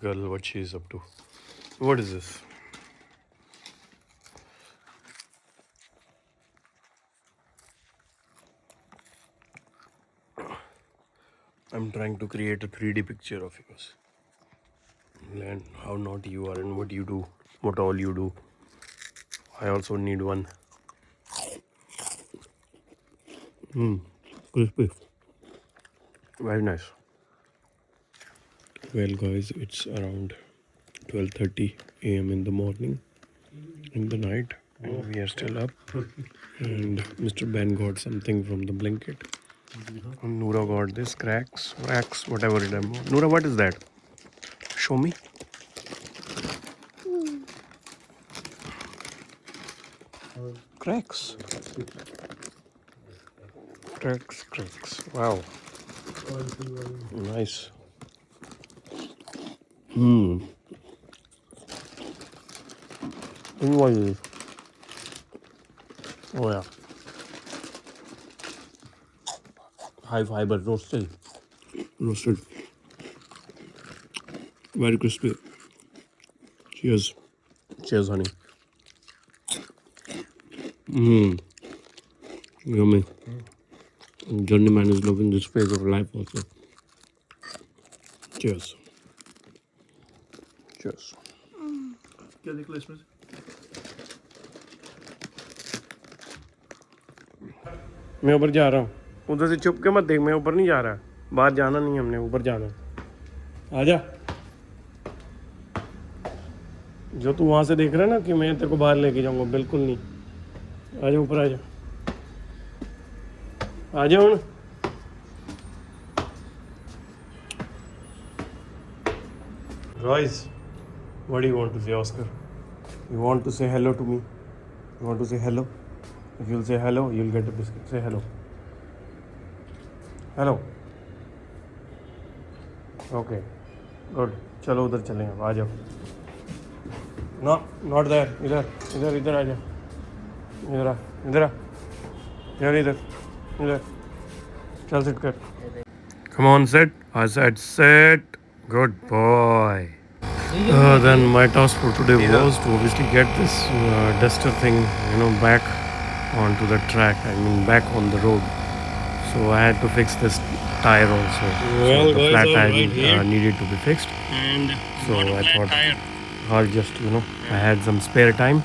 Girl, what she is up to. What is this? I'm trying to create a 3D picture of yours. And how naughty you are and what you do. What all you do. I also need one. Crispy. Very nice. Well guys, it's around 12:30 a.m. in the morning. In the night. And we are still up. And Mr. Ben got something from the blanket. And Noora got this cracks, wax, whatever it is. Noora, what is that? Show me. Cracks. Cracks. Wow. Nice. What is this? Oh yeah. High fiber roasted. Very crispy. Cheers. Cheers, honey. Yummy. Journeyman is loving this phase of life also. Cheers. Cheers. क्या निकला इसमें से? मैं ऊपर जा रहा हूँ. उधर से छुप के मत देख. मैं ऊपर नहीं जा रहा. बाहर जाना नहीं, हमने ऊपर जाना. आजा. जो तू वहाँ से देख रहा है ना कि मैं तेरे को बाहर लेके जाऊँगा, बिल्कुल नहीं. आजा ऊपर आजा. आजा हूँ. Guys, what do you want to say, Oscar? You want to say hello to me? You want to say hello? If you'll say hello, you'll get a biscuit. Say hello. Hello. Okay. Good. चलो उधर चलें अब. आ जाओ. No, not there. इधर आ जाओ. इधर. चल sit कर. Come on, sit. I said sit. Good boy. Then my task for today was to obviously get this duster thing, back onto the track. I mean, back on the road. So I had to fix this tire also. Well, so the flat tire needed to be fixed. And so I thought I'll just, I had some spare time.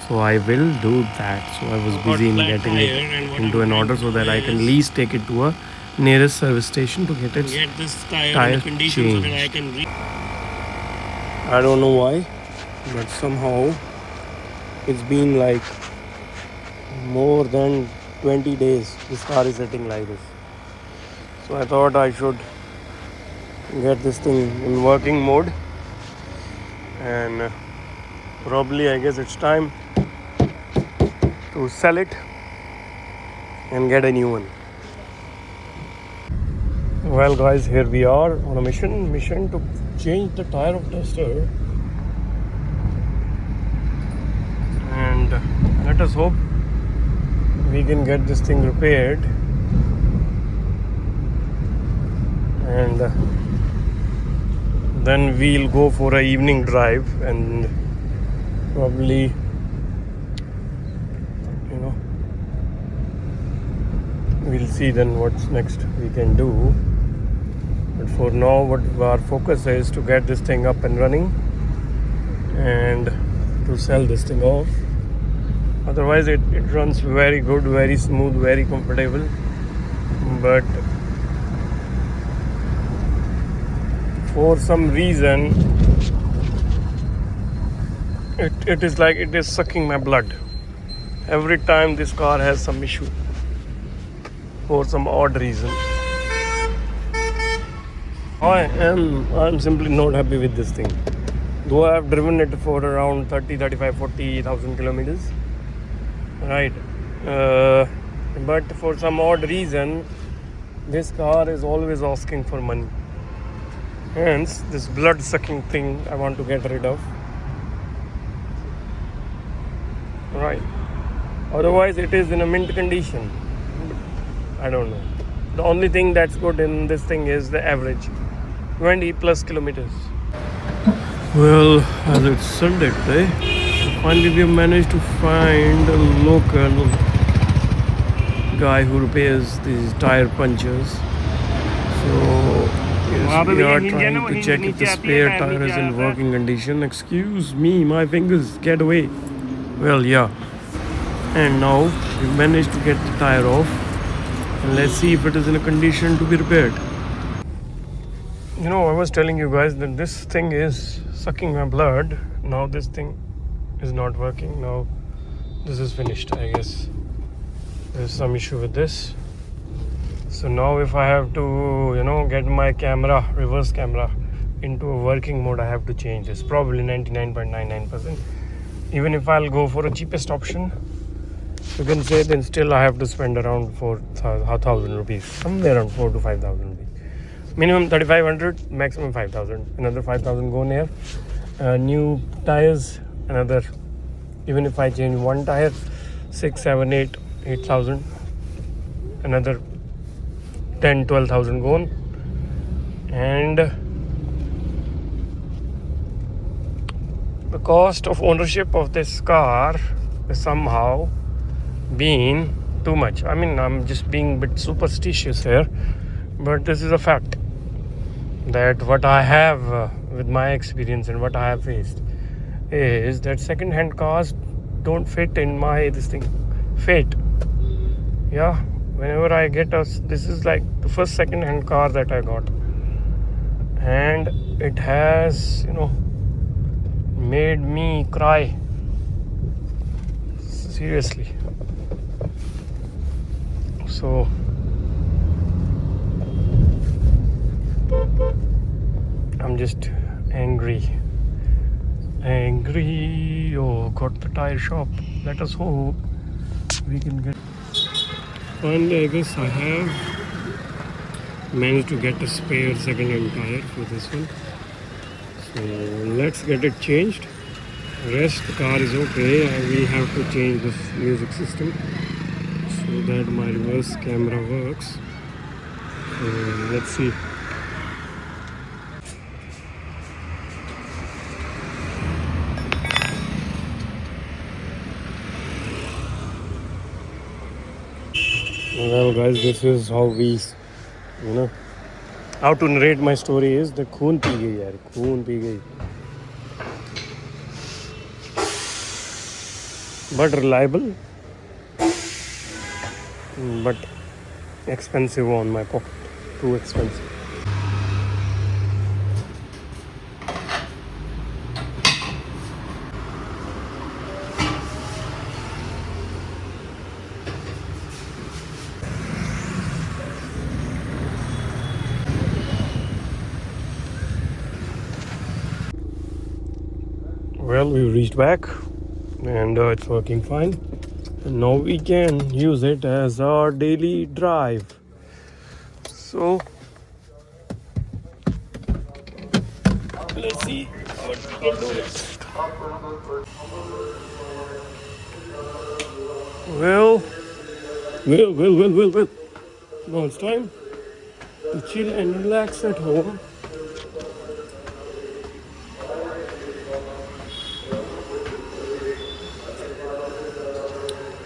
So I will do that. So I was busy in getting it into an order so that I can at least take it to a nearest service station to get its tire changed. I don't know why, but somehow it's been like more than 20 days this car is sitting like this. So I thought I should get this thing in working mode, and probably I guess it's time to sell it and get a new one. Well guys, here we are on a mission to change the tire of Duster, and let us hope we can get this thing repaired, and then we'll go for an evening drive and probably we'll see then what's next we can do. But for now, what our focus is to get this thing up and running and to sell this thing off. Otherwise, it runs very good, very smooth, very comfortable. But for some reason, it is like it is sucking my blood. Every time this car has some issue for some odd reason. I'm simply not happy with this thing. Though I have driven it for around 30, 35, 40,000 kilometers. Right. But for some odd reason, this car is always asking for money. Hence, this blood sucking thing I want to get rid of. Right. Otherwise, it is in a mint condition. I don't know. The only thing that's good in this thing is the average 20 plus kilometers. Well, as it's Sunday today, so finally we have managed to find a local guy who repairs these tire punctures. So yes, we are trying to check if the spare tire is in working condition. Excuse me, my fingers, get away. Well, yeah. And now we managed to get the tire off. And let's see if it is in a condition to be repaired. You know, I was telling you guys that this thing is sucking my blood. Now this thing is not working. Now this is finished, I guess. There's some issue with this. So now if I have to, get my camera, reverse camera, into a working mode, I have to change this. Probably 99.99%. Even if I'll go for a cheapest option, you can say, then still I have to spend around 4,000 rupees. Somewhere around 4 to 5,000 rupees. Minimum 3,500, maximum 5,000. Another 5,000 go near. New tires, another. Even if I change one tire, 6, 7, 8,000. Another 10, 12,000 gone. And the cost of ownership of this car is somehow been too much. I mean, I'm just being a bit superstitious here, but this is a fact that what I have with my experience and what I have faced is that second-hand cars don't fit in my fate. Yeah, whenever I get this is like the first second-hand car that I got, and it has made me cry seriously. So I'm just angry. Oh, got the tire shop. Let us hope we can get. Finally, I guess I have managed to get a spare second-hand tire for this one. So let's get it changed. Rest the car is okay. We have to change this music system so that my reverse camera works. Let's see. Well guys, this is how how to narrate my story is the खून P गई यार, खून P गई. But reliable, but expensive on my pocket. Too expensive. Well, we reached back and it's working fine. And now we can use it as our daily drive. So let's see what we can do next. Well. Now it's time to chill and relax at home.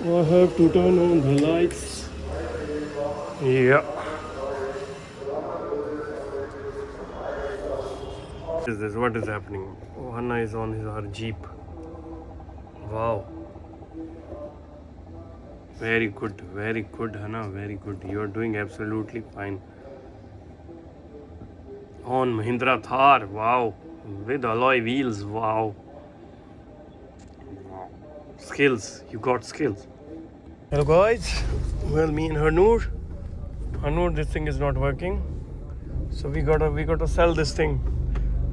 I have to turn on the lights. Yeah. What is this? What is happening? Oh, Hanna is on her Jeep. Wow. Very good, Hanna. Very good. You are doing absolutely fine. On Mahindra Thar. Wow. With alloy wheels. Wow. Skills. You got skills. Hello guys. Well, me and Hanur, this thing is not working. So we gotta sell this thing.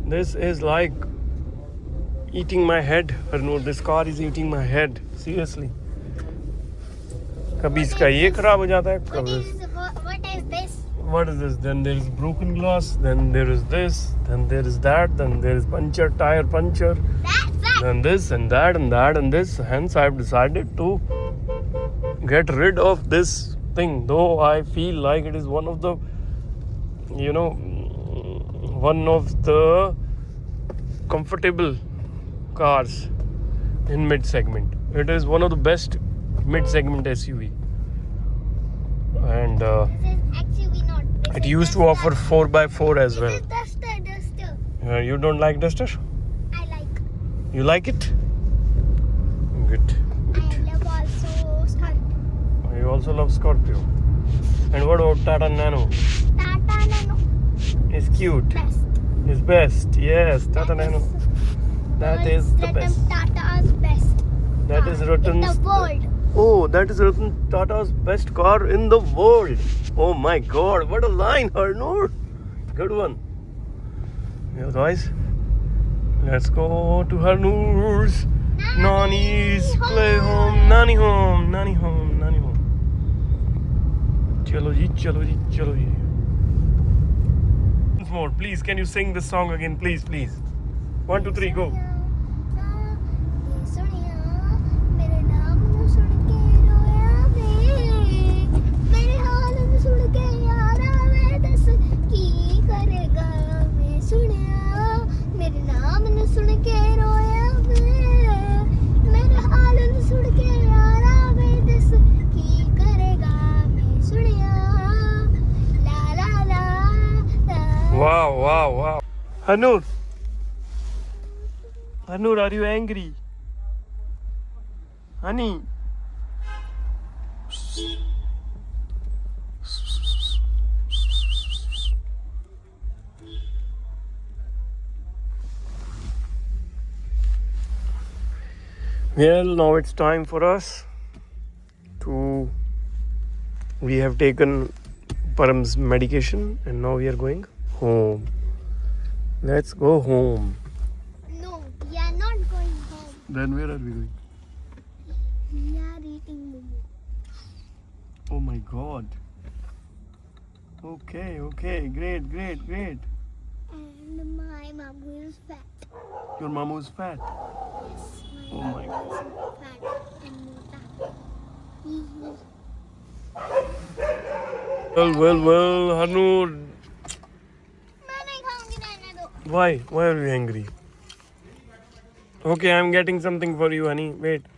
This is like eating my head. Hanur, this car is eating my head. Seriously. कभी इसका ये खराब हो जाता है. What is this? What is this? Then there is broken glass. Then there is this. Then there is that. Then there is tire puncture. That. Then this and that and that and this. Hence, I have decided to get rid of this thing. Though I feel like it is one of the comfortable cars in mid segment. It is one of the best mid segment SUV, and This is actually not. This it is used to Duster. offer 4x4 as This well. is Duster. You don't like Duster? I like. You like it? Good. I love also Scorpio. You also love Scorpio. And what about Tata Nano? Tata Nano It's cute. best. It's best. Yes, Tata Nano. That is the best. Tata's best. That is in Ratan's. the world. Oh, that is Ratan Tata's best car in the world. Oh my God, what a line, Harnoor. Good one. Yeah, guys, let's go to Harnoor's Nani's play home. Nani home, Nani home, Nani home. Chalo ji, chalo ji, chalo ji. Once more, please, can you sing this song again, please, please? 1, 2, 3, go. ਮੇਰੇ ਨਾਮ ਨੂੰ ਸੁਣ ਕੇ ਰੋਇਆ ਵੇ ਮੇਰੇ ਹਾਲ ਨੂੰ ਸੁਣ ਕੇ ਯਾਰਾ ਵੇ ਦੱਸ ਕੀ ਕਰੇਗਾ ਮੈਂ ਸੁਣਿਆ ਮੇਰੇ ਨਾਮ ਨੂੰ ਸੁਣ ਕੇ ਰੋਇਆ ਵੇ ਮੇਰੇ ਹਾਲ ਨੂੰ ਸੁਣ ਕੇ ਯਾਰਾ ਵੇ ਦੱਸ ਕੀ ਕਰੇਗਾ ਮੈਂ ਸੁਣਿਆ ਲਾ ਲਾ ਲਾ Wow, wow, wow. Harnoor. Harnoor, are you angry? Honey. Well, now it's time for us to. We have taken Param's medication and now we are going home. Let's go home. No, we are not going home. Then where are we going? We are eating momo. Oh my God. Okay, okay, great, great, great. And my mom is fat. Your mama is fat. Yes, Oh my mom is fat and mota. Well, Harnoor. मैं नहीं खाऊंगी रहने दो. Why? Why are you angry? Okay, I'm getting something for you, honey. Wait.